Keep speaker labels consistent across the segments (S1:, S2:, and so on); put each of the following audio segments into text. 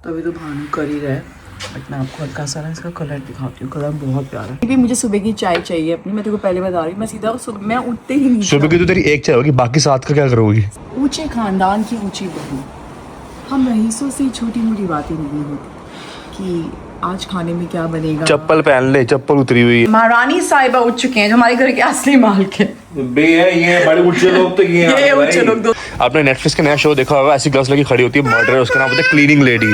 S1: तो अभी तो भानु कर ही रहा है, बट मैं आपको हल्का सा ना इसका कलर दिखाती हूँ। कलर बहुत प्यारा है। भी मुझे सुबह की चाय चाहिए अपनी, मैं तेरे को पहले बता रही हूँ। मैं सीधा मैं उठते ही नहीं,
S2: सुबह की तो तेरी एक चाय होगी, बाकी साथ का क्या करोगी?
S1: ऊंचे खानदान की ऊंची बहू, हम रईसों से छोटी मोटी बातें नहीं होती कि आज खाने में क्या बनेगा।
S2: चप्पल पहन ले, चप्पल उतरी हुई है।
S1: महारानी साहिबा उठ चुके हैं जो हमारे घर के असली मालिक है।
S2: ये बड़े ऊंचे लोग तो
S1: ये ऊंचे लोग दो।
S2: आपने नेटफ्लिक्स का नया शो देखा होगा, ऐसी गर्ल्स लगी खड़ी होती है, मर्डर है, उसका नाम होता है cleaning lady.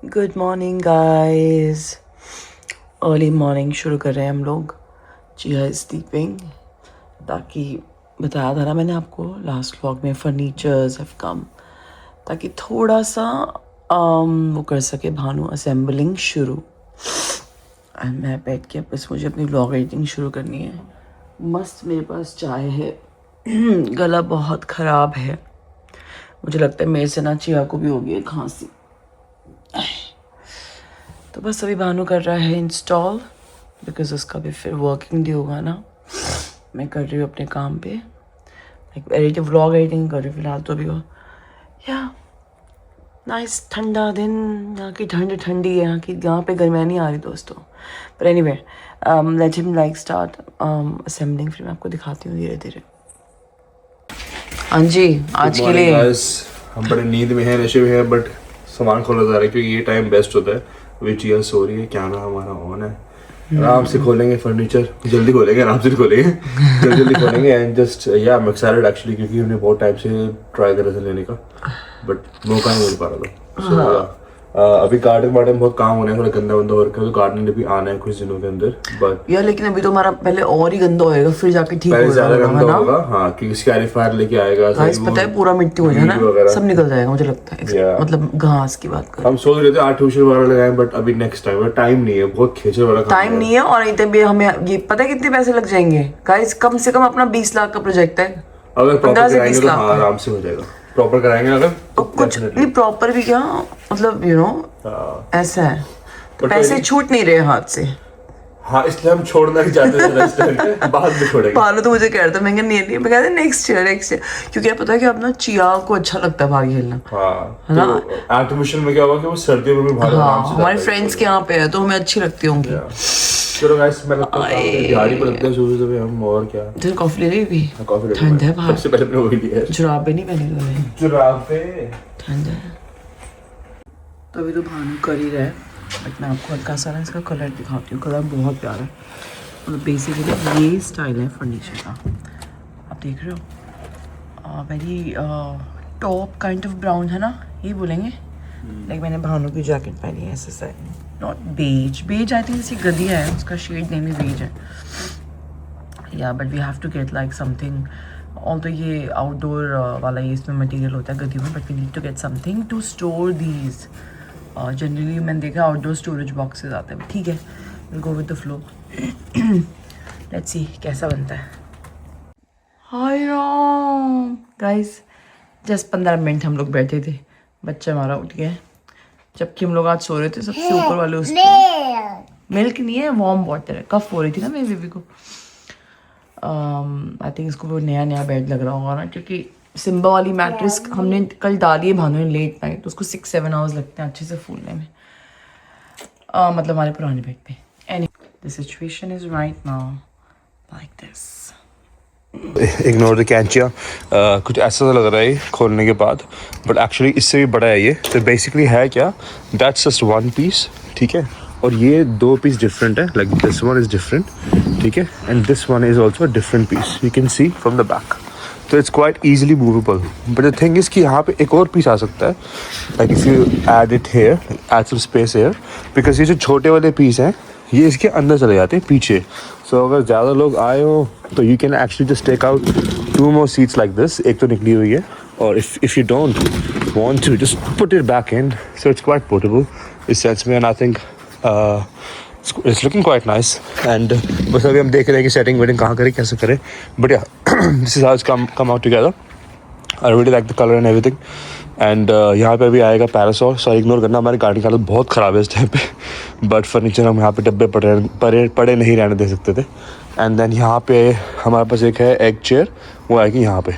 S1: Good morning guys, early morning शुरू कर रहे हैं हम लोग। जिया इज स्लीपिंग, ताकि बताया था ना मैंने आपको लास्ट व्लॉग में, फर्नीचर्स हैव कम, ताकि थोड़ा सा वो कर सके भानु असेंबलिंग शुरू। एंड मैं बैठ के बस मुझे अपनी व्लॉग एडिटिंग शुरू करनी है। मस्त मेरे पास चाय है। गला बहुत ख़राब है, मुझे लगता है मेरे से ना चिया को भी हो गई है खांसी। तो बस अभी भानु कर रहा है इंस्टॉल, बिकॉज उसका भी फिर वर्किंग डे होगा ना। मैं कर रही हूँ अपने काम पे, लाइक व्लॉग एडिटिंग कर रही हूँ फिलहाल तो अभी। वो या नाइस ठंडा दिन, यहाँ की ठंडी है, यहाँ पे गर्मी नहीं आ रही दोस्तों। पर anyway let him like start assembling, फिर मैं आपको दिखाती हूँ धीरे धीरे। हाँ जी, आज के लिए
S2: हम बड़े नींद में हैं, नशे में हैं, बट सामान खोला जा रहा है क्योंकि ये टाइम बेस्ट होता है। अभी चिया सो रही है, क्या ना हमारा ऑन है, आराम से खोलेंगे फर्नीचर, जल्दी खोलेंगे, आराम से खोलेंगे, जल्दी खोलेंगे। एंड जस्ट या आई एम एक्साइटेड एक्चुअली, क्योंकि हमने बहुत टाइम से ट्राई करा था लेने का, बट मौका नहीं मिल पा रहा था। So, अभी गार्डन बहुत काम होना है, थोड़ा गंदा बंदा हो रखा है, तो गार्डन भी आना है कुछ दिनों के अंदर। बट
S1: यार लेकिन अभी तो हमारा पहले और ही गंदा होएगा, फिर जाके ठीक
S2: पहले
S1: होगा,
S2: ज्यादा गंदा
S1: है ना?
S2: होगा, हाँ, क्योंकि स्कैरिफायर लेके आएगा,
S1: पता है पूरा मिट्टी हो जाएगा ना, सब निकल जाएगा मुझे लगता है। मतलब घास की बात कर,
S2: हम सोच रहे थे आर्टिफिशियल वाला लगाएं, बट अभी नेक्स्ट टाइम नहीं है, बहुत खींचे वाला
S1: टाइम नहीं है। और इतने भी हमें ये पता है कितने पैसे लग जाएंगे गाइस, कम से कम अपना 20 लाख का प्रोजेक्ट है।
S2: अगर प्रॉपर कराएंगे तो हाँ आराम से हो जाएगा। प्रॉपर कराएंगे अगर
S1: तो कुछ नहीं, प्रॉपर भी क्या मतलब यू नो ऐसा है, तो पैसे छूट नहीं रहे हाथ से।
S2: हाँ, इसलिए हम छोड़ना नहीं चाहते, बाद में छोड़ेंगे।
S1: पालो तो मुझे कह रहा था, मैं नहीं, मैं कहते नेक्स्ट ईयर, क्योंकि पता है कि अपना चिया को अच्छा लगता है बाहर खेलना।
S2: हाँ, है ना? आर्टिफिशियल में क्या होगा कि वो सर्दियों में भी बाहर आराम से
S1: हमारे फ्रेंड्स के यहाँ पे है तो हमें अच्छी लगती होंगी।
S2: चलो गाइस, मैं लगता है दिहाड़ी पर लगते हैं सुबह हम, और क्या।
S1: तो कॉफी ले ली भी?
S2: कॉफी
S1: ठंड है बाहर,
S2: सबसे पहले मैंने वही लिया है।
S1: जुराबे नहीं पहनी तूने?
S2: जुराबे
S1: ठंड है। तो अभी तो भानु कर ही रहा है, बट मैं आपको हल्का सा ना इसका कलर दिखाती हूँ। कलर बहुत प्यारा है, मतलब बेसिकली ये स्टाइल है फर्नीचर का, आप देख रहे हो। Very top kind of brown है ना, ये बोलेंगे। लाइक मैंने भानु की जैकेट पहनी है ऐसे side, not beige I think इसी गदिया है, उसका शेड नेम ही बेज है। या but we have to get like something, all तो ये आउटडोर वाला ये इसमें मटेरियल होता है गद्दियों में, but we need to get something to store these. Generally मैंने देखा आउटडोर स्टोरेज बॉक्सेस आते हैं, ठीक है, will go with the flow. Let's see कैसा बनता है। हाय राम गाइस, जस्ट 15 मिनट हम लोग बैठे थे, बच्चा हमारा उठ गया, जबकि हम लोग आज सो रहे थे सबसे ऊपर वाले उस पे। मिल्क नहीं है, वार्म वाटर है। कफ हो रही थी ना मेरी बेबी को। आई थिंक इसको वो नया बेड लग रहा होगा ना, क्योंकि सिम्बा वाली मैट्रेस हमने कल डाली है भानु ने लेट नाइट, तो उसको 6-7 आवर्स लगते हैं अच्छे से फूलने में, मतलब हमारे पुराने बेड पे। Any the situation is right now like this.
S2: Ignore the Kainchiya, कुछ ऐसा लग रहा है खोलने के बाद, बट एक्चुअली इससे भी बड़ा है ये। तो बेसिकली है क्या, दैट्स जस्ट वन पीस, ठीक है, और ये 2 पीस डिफरेंट है, like this one is different, ठीक है, and this one is also different piece, you can see from the back. तो it's quite easily movable, but the thing is कि यहाँ पे एक और पीस आ सकता है, like if you add it here, add some space here, because ये जो छोटे वाले पीस हैं ये इसके अंदर चले जाते हैं पीछे। सो अगर ज़्यादा लोग आए हो तो you can actually just take out 2 more seats like this, एक तो निकली हुई है, और if you don't want to just put it back in, so it's quite portable इस सेंस में, and I think it's looking quite nice। and बस अभी हम देख रहे हैं कि सेटिंग वेटिंग कहाँ करें, कैसे करें, but yeah this is how it's come out together। I really like the color and everything, and यहाँ पे भी आएगा पैरासोल। सॉरी इग्नोर करना, हमारी गाड़ी की हालत बहुत ख़राब है इस टाइम पे। बट फर्नीचर हम यहाँ पे डब्बे पड़े नहीं रहने दे सकते थे। एंड देन यहाँ पे हमारे पास एक है एग चेयर, वो आएगी यहाँ पे।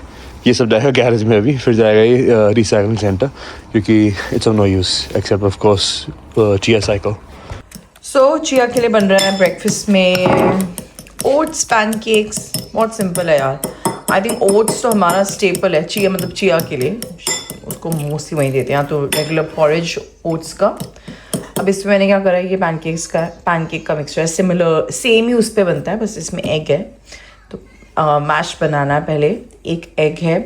S2: ये सब जाएगा गैरेज में अभी, फिर जाएगा ये रिसाइकलिंग सेंटर, क्योंकि it's of no use except of course Chia cycle.
S1: So Chia के लिए बन रहा है ब्रेकफास्ट में ओट्स पैनकेक्स। बहुत सिंपल है यार। आई थिंक ओट्स तो हमारा स्टेपल है, चिया मतलब चिया के लिए उसको मोस्टली वहीं देते हैं, तो रेगुलर पॉरेज ओट्स का। अब इसमें मैंने क्या करा है, ये पैनकेक का मिक्सचर है, सेम ही उस पर बनता है, बस इसमें एग है। तो मैश बनाना है पहले। एक एग है,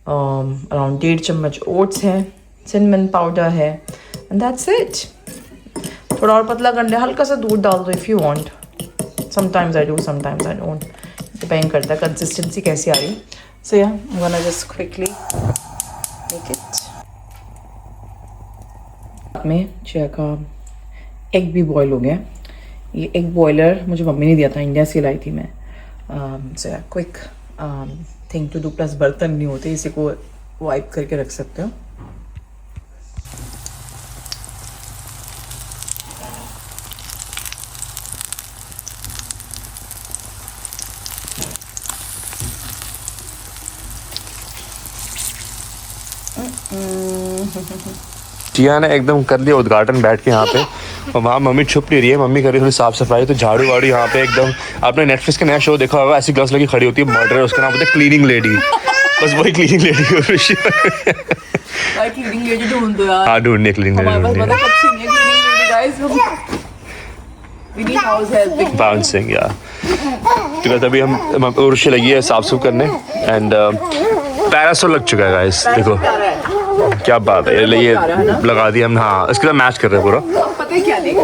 S1: अराउंड 1.5 चम्मच ओट्स है, सिनेमन पाउडर है, एंड दैट्स इट। थोड़ा और पतला कर लिया, हल्का सा दूध डाल दो if you want. Sometimes I do, sometimes I don't, depend करता है कंसिस्टेंसी कैसी आ रही। सो या I am gonna just quickly make it. में चिया का एग भी बॉयल हो गया। ये एग बॉयलर मुझे मम्मी ने दिया था, इंडिया से लाई थी मैं। So yeah quick thing to do, plus बर्तन नहीं होते, इसी को वाइप करके रख सकते हो।
S2: चिया ने एकदम कर लिया उद्घाटन बैठ के यहाँ पे, और वहाँ मम्मी छुप नहीं रही है, मम्मी कर रही है थोड़ी साफ सफाई। तो झाड़ू वाड़ू यहाँ पे एकदम, आपने नेटफ्लिक्स का नया शो देखा होगा, ऐसी ग्लास लगी खड़ी होती है मर्डर, उसका नाम होता है क्लीनिंग लेडी। बस वही क्लीनिंग लेडी हो रही है।
S1: क्लीनिंग लेडी ढूंढ दो यार।
S2: हाँ ढूंढने क्लीनिंग लेडी बाउंसिंग यार। तो अभी हम उर्शी लगी है साफ सुफ करने, एंड पैरासोल लग चुका है गाइस, देखो क्या बात है। ये लगा दिया हमने, हाँ इसके साथ मैच कर रहे हैं पूरा।
S1: अब पता है क्या, देखो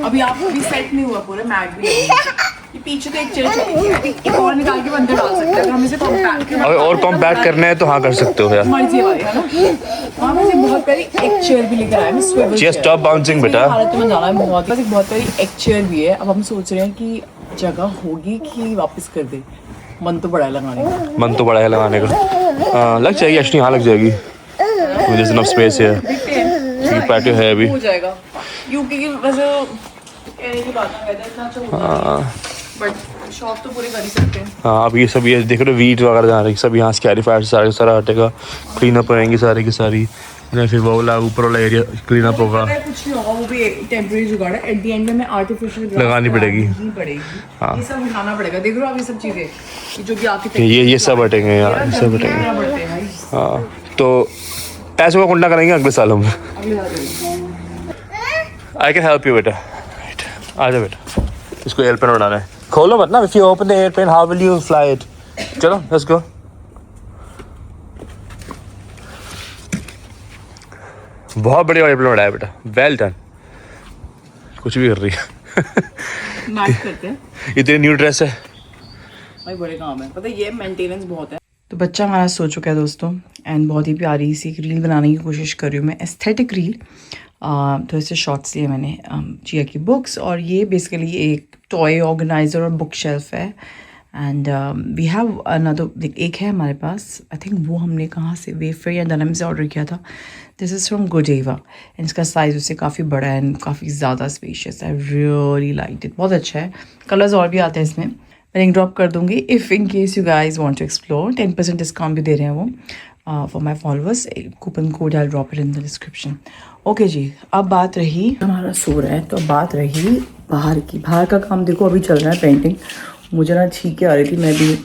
S1: अभी आप अभी सेट नहीं हुआ पूरा, मैट भी ये पीछे तो एक चेयर चलेगी, आई थिंक एक और निकाल के अंदर डाल सकते हैं अगर हम इसे कॉम्पैक्ट
S2: और कॉम्पैक्ट करना है तो हाँ कर सकते हो यार।
S1: मर्जी वाली है ना। वहाँ पे बहुत प्यारी एक चेयर भी लेकर आए, स्विvel चेयर।
S2: स्टॉप बाउंसिंग बेटा।
S1: हालत में जाना है बहुत, बस एक बहुत प्यारी एक चेयर भी है। अब हम सोच रहे हैं कि जगह होगी कि वापस कर दे। मन तो बड़ा है लगाने का,
S2: मन तो बड़ा है लगाने का। लग जाएगी एक्चुअली, हाँ लग जाएगी। There's enough space here. Patio है अभी।
S1: हो जाएगा। यूके की वैसे कहने की बात है, इतना अच्छा होता है, बट शॉप तो पूरे कर ही सकते हैं।
S2: हाँ अब ये सब ये देख रहे हो, वीट वगैरह जा रही सब यहाँ स्कैरिफायर सारा हटेगा, क्लीन अप रहेंगी सारी की सारी। फिर वो वाला ऊपर वाला एरिया क्लीन अप होगा।
S1: कुछ नहीं होगा, वो भी टेम्परेरी जुगाड़ है। एट द एंड में मैं आर्टिफिशियल
S2: लगानी पड़ेगी।
S1: हाँ ये सब उठाना पड़ेगा। देख रहे हो आप ये सब चीजें जो कि आपकी
S2: ये सब हटेंगे यार, ये सब हटेंगे। हाँ तो पैसों का कुंडा करेंगे अगले साल हम। आई कैन हेल्प यू बेटा, आ जाओ बेटा। इसको एयरप्लेन उड़ाना है, खोलो मत ना। If you open the airplane how will you fly it. चलो लेट्स गो। बहुत बढ़िया एयरप्लेन उड़ाया बेटा, वेल डन। कुछ भी कर रही है।
S1: मैच करते हैं।
S2: ये तेरी न्यू ड्रेस है
S1: भाई, बड़े काम है, पता है ये मेंटेनेंस बहुत है। तो बच्चा हमारा सो चुका है दोस्तों, एंड बहुत ही प्यारी सी एक रील बनाने की कोशिश कर रही हूँ मैं, एस्थेटिक रील। तो इससे शॉर्ट्स लिए मैंने चिया की बुक्स, और ये बेसिकली एक टॉय ऑर्गेनाइज़र और बुक शेल्फ है। एंड वी हैव अनदर, एक है हमारे पास, आई थिंक वो हमने कहाँ से, वेफर या दनम से ऑर्डर किया था। दिस इज़ फ्रॉम गोडेवा, एंड इसका साइज़ उससे काफ़ी बड़ा है एंड काफ़ी ज़्यादा स्पेशियस है। रियली लाइक इट, बहुत अच्छा है। कलर्स और भी आते हैं इसमें, मैं लिंक ड्रॉप कर दूँगी if in case you guys want to explore. 10% discount भी दे रहे हैं वो for my followers. Coupon code I drop it in the description. Okay जी, अब बात रही, हमारा सो रहा है तो अब बात रही बाहर की। बाहर का काम देखो अभी चल रहा है, पेंटिंग। मुझे ना छींके आ रही थी, मैं भी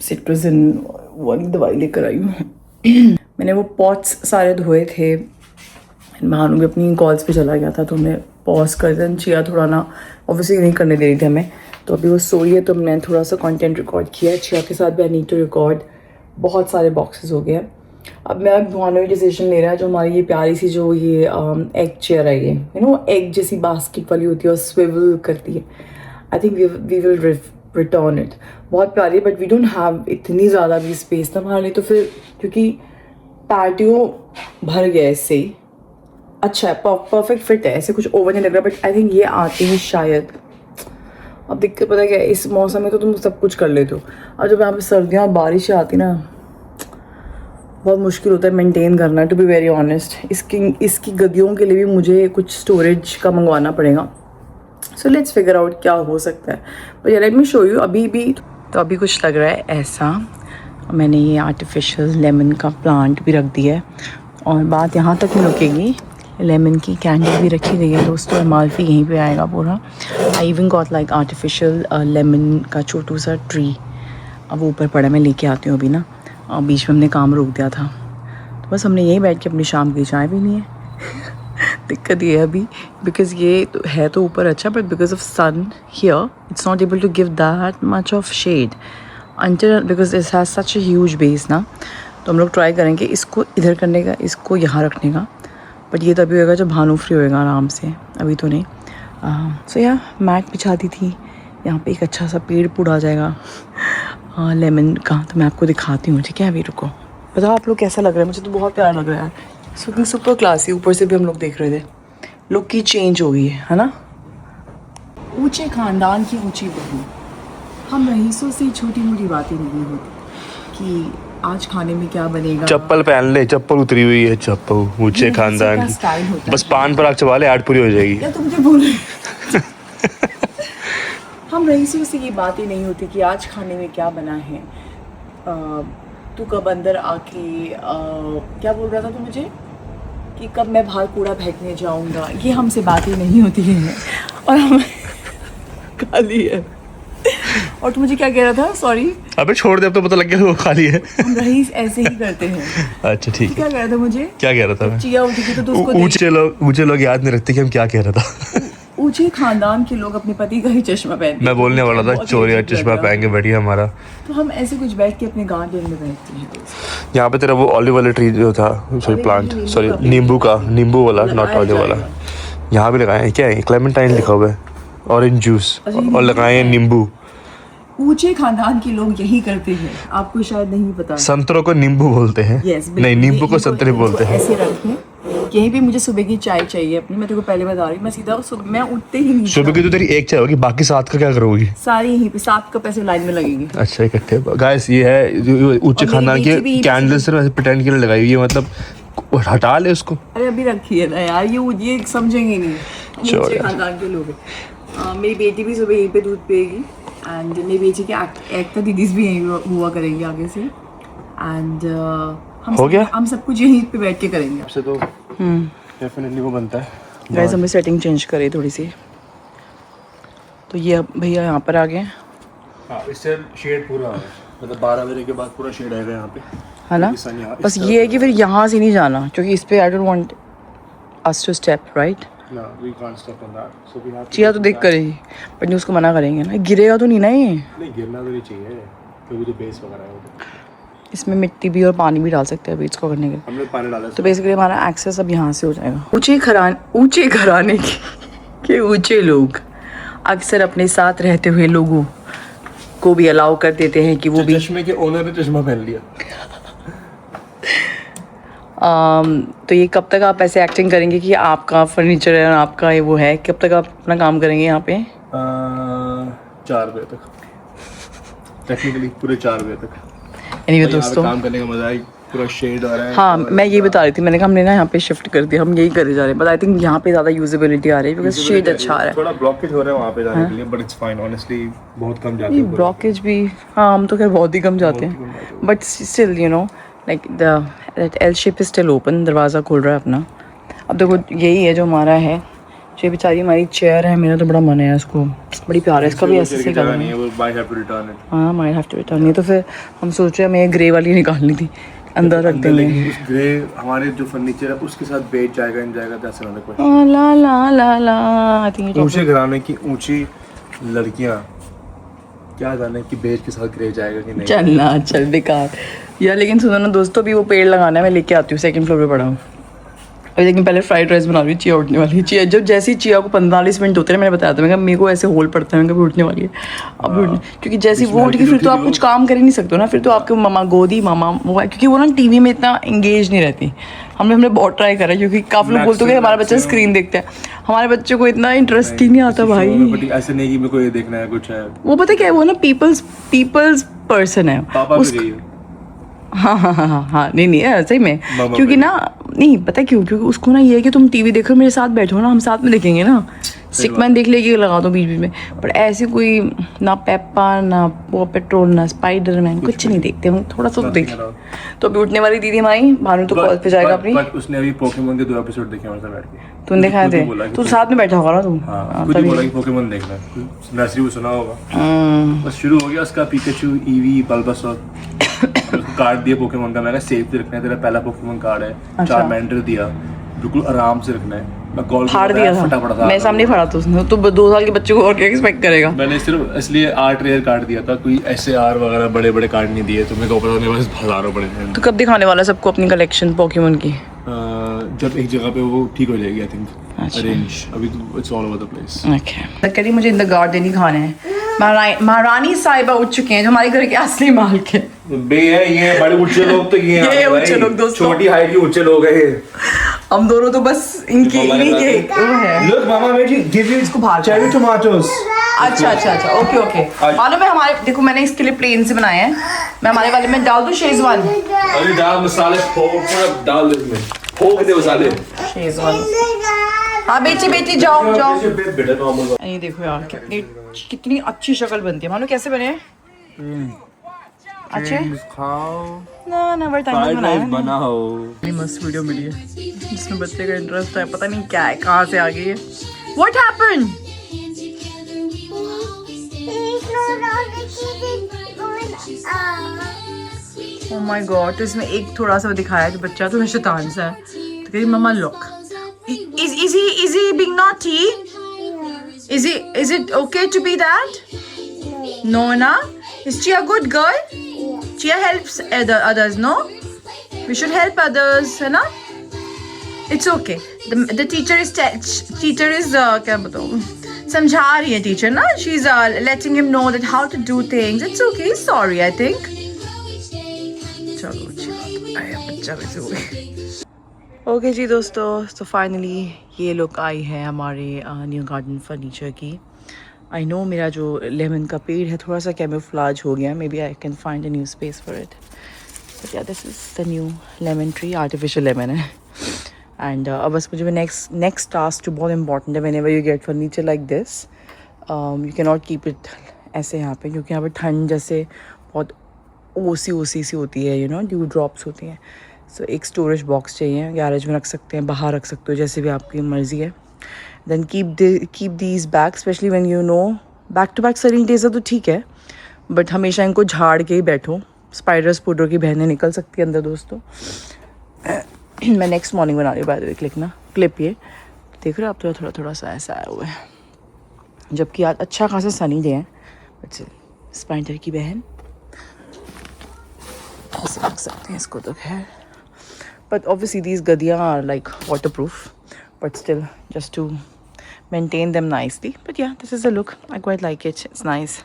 S1: सिट्रोजिन वाली दवाई लेकर आई हूँ। मैंने वो पॉट्स सारे धोए थे, भानु भी अपनी कॉल्स पे चला गया था, तो मैं पॉज कर दें। चिया थोड़ा ना ऑब्वियसली नहीं करने दे रही थी हमें, तो अभी वो सोई है तो मैंने थोड़ा सा कंटेंट रिकॉर्ड किया है। चिया के साथ भी आई नीड टू रिकॉर्ड। बहुत सारे बॉक्सेस हो गए। अब मैं भानु डिसीजन ले रहा है, जो हमारी ये प्यारी सी जो ये एग चेयर है, ये यू नो एग जैसी बास्केट वाली होती है और स्विvel करती है। I think we will return it. बहुत प्यारी है, बट वी डोंट हैव इतनी ज़्यादा भी स्पेस ना हमारे लिए, तो फिर क्योंकि पैटियो भर गया इससे ही। अच्छा है, परफेक्ट फिट है, ऐसे कुछ ओवर नहीं लग रहा। बट आई थिंक ये आती है शायद। अब दिक्कत पता है क्या है, इस मौसम में तो तुम सब कुछ कर लेते हो, और जब यहाँ पे सर्दियाँ बारिश आती ना, बहुत मुश्किल होता है मेंटेन करना, टू बी वेरी ऑनेस्ट। इसकी गद्दियों के लिए भी मुझे कुछ स्टोरेज का मंगवाना पड़ेगा। सो लेट्स फिगर आउट क्या हो सकता है। पर लेट मी शो यू। अभी कुछ लग रहा है ऐसा। मैंने ये आर्टिफिशियल लेमन का प्लांट भी रख दिया है और बात यहाँ तक नहीं रुकेगी। लेमन की कैंडल भी रखी गई है दोस्तों। अमाल्फी यहीं पे आएगा पूरा। I even got like artificial lemon का छोटू सा ट्री। अब वो ऊपर पड़ा, मैं लेके आती हूँ अभी ना। बीच में हमने काम रोक दिया था तो बस हमने यहीं बैठ के अपनी शाम की चाय पीनी है। दिक्कत ये है अभी बिकॉज ये तो है तो ऊपर अच्छा, but because of sun here it's not able to give that much of shade until because it has such a huge base ना। तो हम लोग ट्राई करेंगे इसको इधर करने का, इसको यहाँ रखने का। बट ये तभी होगा जब भानु फ्री होएगा आराम से, अभी तो नहीं। सो या मैट बिछा दी थी यहाँ पे। एक अच्छा सा पेड़ पूड़ आ जाएगा लेमन का, तो मैं आपको दिखाती हूँ ठीक है। अभी रुको, बताओ आप लोग कैसा लग रहा है। मुझे तो बहुत प्यारा लग रहा है यार। Super classy. ऊपर से भी हम लोग देख रहे थे लुक की चेंज हो गई है ना। ऊंचे खानदान की ऊंची बहू, हम रईसों से छोटी मोटी बातें नहीं होती कि आज खाने में क्या बनेगा।
S2: चप्पल पहन ले, चप्पल उतरी हुई है, चप्पल ऊंचे खानदान की। बस पान पर आग चबा ले, ऐड पूरी हो जाएगी।
S1: क्या तुम जो बोल रहे हम रईसों से ये बातें नहीं होती कि आज खाने में क्या बना है। तू कब अंदर आके क्या बोल रहा था तू मुझे कि कब मैं बाहर कूड़ा फेंकने जाऊंगा। ये हमसे बातें नहीं होती हैं और हम खाली है। और तू मुझे क्या कह रहा था? सॉरी
S2: अबे छोड़ दे, अब तो पता लग गया वो खाली है।
S1: हम रईस ऐसे ही करते हैं।
S2: अच्छा ठीक है।
S1: क्या कह रहा था मुझे?
S2: क्या कह रहा था मैं?
S1: चिया उठी थी तो तू उसको
S2: ऊंचे लोग याद नहीं रखते कि हम क्या कह रहा था।
S1: ऊंचे खानदान के लोग अपने पति का ही चश्मा पहनते।
S2: मैं बोलने वाला था चोरिया चश्मा पहन के बैठी हमारा।
S1: तो हम ऐसे कुछ बैठ के अपने गार्डन में बैठते हैं।
S2: यहाँ पे तेरा वो ऑलिव वाला ट्री जो था, सॉरी प्लांट, सॉरी नींबू वाला, नॉट ऑलिव वाला। यहाँ भी लगाए हैं। क्या है? क्लेमेंटाइन लिखा हुआ है, ऑरेंज जूस, और लगाए हैं नींबू।
S1: ऊंचे खानदान के लोग यही करते हैं, आपको शायद नहीं पता।
S2: संतरों को नींबू बोलते हैं। नहीं, नींबू को संतरे बोलते हैं।
S1: ऐसे रखें। यहीं पे मुझे सुबह की चाय चाहिए अपनी। मैं तेरे को पहले बता रही हूँ, मैं सीधा मैं उठते ही नहीं।
S2: सुबह की तो तेरी एक चाय होगी, बाकी 7 का क्या करोगी?
S1: सारी यहीं पे 7 कप ऐसे लाइन में लगेंगे।
S2: अच्छा इकट्ठे। गाइस ये है ऊंचे खानदान के कैंडल्स से प्रिटेंड के लिए लगाई हुई है, मतलब हटा ले उसको।
S1: अरे अभी रखी है ना यार, ये समझेंगे नहीं ऊंचे खानदान के लोग। मेरी बेटी भी सुबह यहीं पे दूध पिएगी एंड मेरी बेटी के एकता दीदीज भी यहीं हुआ करेंगी आगे से। एंड हम सब कुछ यहीं पे बैठ के करेंगे।
S2: आपसे तो डेफिनेटली वो बनता है।
S1: गाइस हमें सेटिंग चेंज करी थोड़ी सी, तो ये अब भैया यहाँ पर आ गए।
S2: हाँ, इससे शेड पूरा है, मतलब 12 बजे के बाद पूरा शेड आएगा यहाँ पे,
S1: है ना। बस ये है कि फिर यहाँ से नहीं जाना, क्योंकि इस पे I don't want us to step right. Chia तो देख करेगी बट नहीं, उसको मना करेंगे ना। गिरेगा तो नहीं ना ये? नहीं
S2: गिरना तो नहीं चाहिए क्योंकि तो बेस वगैरह है।
S1: इसमें मिट्टी भी और पानी भी डाल सकते हैं बीज को करने के लिए।
S2: हम लोग पानी डाला
S1: तो बेसिकली हमारा एक्सेस अब यहाँ से हो जाएगा। ऊंचे घराने के ऊंचे लोग अक्सर अपने साथ रहते हुए लोगों को भी अलाउ कर देते हैं कि वो भी।
S2: चश्मे के ओनर ने चश्मा पहन लिया।
S1: तो ये कब तक आप ऐसे एक्टिंग करेंगे कि आपका फर्नीचर है और आपका ये वो है? कब तक आप अपना काम करेंगे यहाँ पे?
S2: 4 बजे तक, टेक्निकली पूरे 4 बजे तक।
S1: एनीवे दोस्तों,
S2: काम करने का मजा है, पूरा शेड आ रहा है।
S1: हाँ मैं ये बता रही थी, मैंने कहा हमने ना यहाँ पे शिफ्ट कर दिया, हम यही करे जा रहे हैं। बट आई थिंक यहाँ पे ज़्यादा यूजेबिलिटी आ रही है बिकॉज शेड अच्छा आ रहा है।
S2: थोड़ा ब्लॉकेज हो रहा है वहाँ पे जाने के लिए, बट इट्स फाइन ऑनेस्टली, बहुत कम जाते हैं
S1: ब्लॉकेज भी। हाँ हम तो खैर बहुत ही कम जाते हैं, but still you know like the L shape is still open. दरवाज़ा खोल रहा है अपना। अब देखो यही है जो हमारा है। ये बेचारी हमारी चेयर है, मेरा तो बड़ा मन है इसको, बड़ी प्यार है इसका भी। ऐसे से करना है। हाँ माई हैव टू रिटर्न। ये तो फिर हम सोच रहे हैं हमें ग्रे वाली निकालनी थी, अंदर रख देंगे।
S2: उस ग्रे हमारे जो फर्नीचर है उसके साथ बैठ जाएगा, इन जाएगा। That's another
S1: question. ला ला ला ला आई थिंक
S2: ऊंचे घराने की ऊंची लड़कियां क्या जाने कि बेज के साथ ग्रे जाएगा कि नहीं।
S1: चलना चल बेकार यार। लेकिन सुनो ना दोस्तों, अभी वो पेड़ लगाना है, मैं लेके आती हूँ। 2nd फ्लोर पे पड़ा हूँ अभी। लेकिन पहले फ्राइड राइस बना रही हूँ। चिया उठने वाली है। चिया जब जैसे ही चिया को 45 मिनट होते हैं, मैंने बताया था, मैं मेरे को ऐसे होल पड़ता है, मैं कभी उठने वाली है अब उठने, क्योंकि जैसे वो उठ के फिर तो आप कुछ काम कर ही नहीं सकते ना। फिर तो आपके मामा गोदी मामा वो, क्योंकि वो ना टीवी में इतना इंगेज नहीं रहती। हमने बहुत ट्राई करा, क्योंकि काफ़ी लोग बोलते हैं कि हमारा बच्चा स्क्रीन देखता है। हमारे बच्चे को इतना इंटरेस्ट ही नहीं आता भाई।
S2: ऐसे नहीं कि मेरे को ये देखना है कुछ है।
S1: वो पता क्या है, वो ना पीपल्स पर्सन है। हाँ हाँ हाँ हाँ हाँ, नहीं नहीं सही में,
S2: मामा
S1: क्योंकि ना नहीं पता क्यों, क्योंकि उसको ना ये है कि तुम टीवी देखो मेरे साथ बैठो ना, हम साथ में देखेंगे ना, स्टिकमैन देख लेगी लगा दो बीच बीच में, पर ऐसे कोई ना पेप्पा ना पॉ पेट्रोल ना स्पाइडरमैन कुछ नहीं देखते हम, थोड़ा सा तो देख। तो अभी उठने वाली दीदी हमारी भानु तो कॉल पे जाएगा अपनी।
S2: बट उसने अभी पोकेमोन के 2 एपिसोड देखे हमारे साथ बैठ के।
S1: तूने दिखाए थे, तू साथ में बैठा होगा ना तू।
S2: हाँ, खुद ही बोला कि पोकेमोन देखना है, नर्सरी में सुना होगा। बस शुरू हो गया उसका पिकाचू, ईवी, बल्बासोर। उसको कार्ड दिया पोकेमोन का, मैंने कहा सेफ रखना है, तेरा पहला पोकेमोन कार्ड है। 4 मेंटर दिया, बिल्कुल आराम से रखना है। मैं कॉल
S1: फाड़ दिया था, मैं सामने फाड़ा था उसने, तो 2 साल के बच्चे को और क्या एक्सपेक्ट करेगा।
S2: मैंने सिर्फ इसलिए 8 रेयर कार्ड दिया था, कोई ऐसे आर वगैरह बड़े बड़े कार्ड नहीं दिए। तुम्हें को पता नहीं, बस हजारों बड़े थे।
S1: तो कब दिखाने वाला सबको अपनी कलेक्शन पोकेमोन की?
S2: जब एक जगह पे वो ठीक हो जाएगी आई थिंक, अरेंज। अभी तो it's all over the place.
S1: Okay, करी मुझे इन द गार्डन ही खाने हैं। महारानी साहिबा उठ चुके हैं, जो हमारे घर के असली मालिक है।
S2: बे है ये बड़े ऊंचे लोग, तो ये
S1: ऊंचे लोग दोस्तों,
S2: छोटी हाइट के ऊंचे लोग हैं।
S1: हम दोनों तो बस इनके इन्हीं के वो है।
S2: Look, Mama made you give you
S1: इसको बाहर
S2: cherry tomatoes.
S1: अच्छा अच्छा अच्छा, ओके ओके। मालूम है हमारे, देखो मैंने इसके लिए प्लेन से बनाए हैं, मैं हमारे वाले में डाल दूं शेजवान।
S2: अरे डाल मसाले, थोड़ा डाल दे इसमें, ठोक दे मसाले।
S1: शेजवान। हाँ बेटी बेटी जाओ जाओ।
S2: बेटा नॉर्मल।
S1: ये देखो यार कितनी अच्छी शक्ल बनती है, मालूम कैसे बने हैं? अच्छे
S2: खाओ
S1: ना ना बट टाइम बनाया
S2: बनाओ।
S1: मस्त वीडियो मिली है जिसमें बच्चे का इंटरेस्ट है, पता नहीं क्या है, कहाँ से आ गई है। What happened? Oh my God, तो इसमें एक थोड़ा सा दिखाया जो बच्चा तो शैतान सा है, तो कह रही मम्मा look, is he being naughty? Is it okay to be that? No na? Is Chia a good girl? Chia helps others, no? We should help others, है ना? It's okay. The teacher is क्या बताऊँ, समझा रही है teacher ना, she's letting him know that how to do things. It's okay. He's sorry, I think. चलो अच्छी बात है, बच्चा वैसे हो गया। ओके जी दोस्तों, तो फाइनली ये लुक आई है हमारे न्यू गार्डन फर्नीचर की। आई नो मेरा जो लेमन का पेड़ है थोड़ा सा कैमोफ्लेज हो गया, maybe I can find a new space for it, but ya this is the new lemon tree, artificial lemon है। एंड अब बस मुझे नेक्स्ट टास्क जो बहुत इंपॉर्टेंट है, whenever you get furniture like this, you can not keep it ऐसे यहाँ पे, क्योंकि यहाँ पे ठंड जैसे बहुत ओसी सी होती है, यू नो ड्यू ड्रॉप्स होती हैं। सो एक स्टोरेज बॉक्स चाहिए, गैरेज में रख सकते हैं, बाहर रख सकते हो, जैसे भी आपकी मर्ज़ी है। Then keep these back, specially when you know back to back sunny days है तो ठीक है, बट हमेशा इनको झाड़ के ही बैठो, स्पाइडर स्पूडर की बहनें निकल सकती है अंदर दोस्तों। मैं नेक्स्ट मॉर्निंग बना रही हूँ बाय द वे क्लिप ये देख रहे हो आप, थोड़ा सा ऐसा आया हुआ है, जबकि आज अच्छा खासा सनी डे है, बट स्पाइडर की बहन ऐसे रख सकते हैं इसको तो खैर, बट ऑब्वियसली दीज गदियाँ are like waterproof, but still just to maintain them nicely. But ya this is a look, I quite like it, it's nice.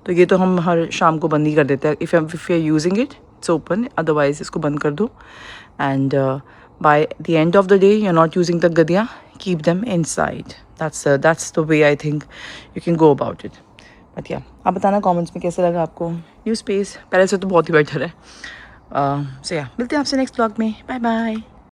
S1: तो ये तो हम हर शाम को बंद ही कर देते हैं, if you are using it it's open, otherwise इसको बंद कर दो। And by the end of the day you are not using the गदिया, keep them inside, that's the way I think you can go about it. But yeah आप बताना comments में कैसा लगा आपको न्यू स्पेस, पहले से तो बहुत ही बेटर है। सो या मिलते हैं आपसे नेक्स्ट व्लॉग में, बाय बाय।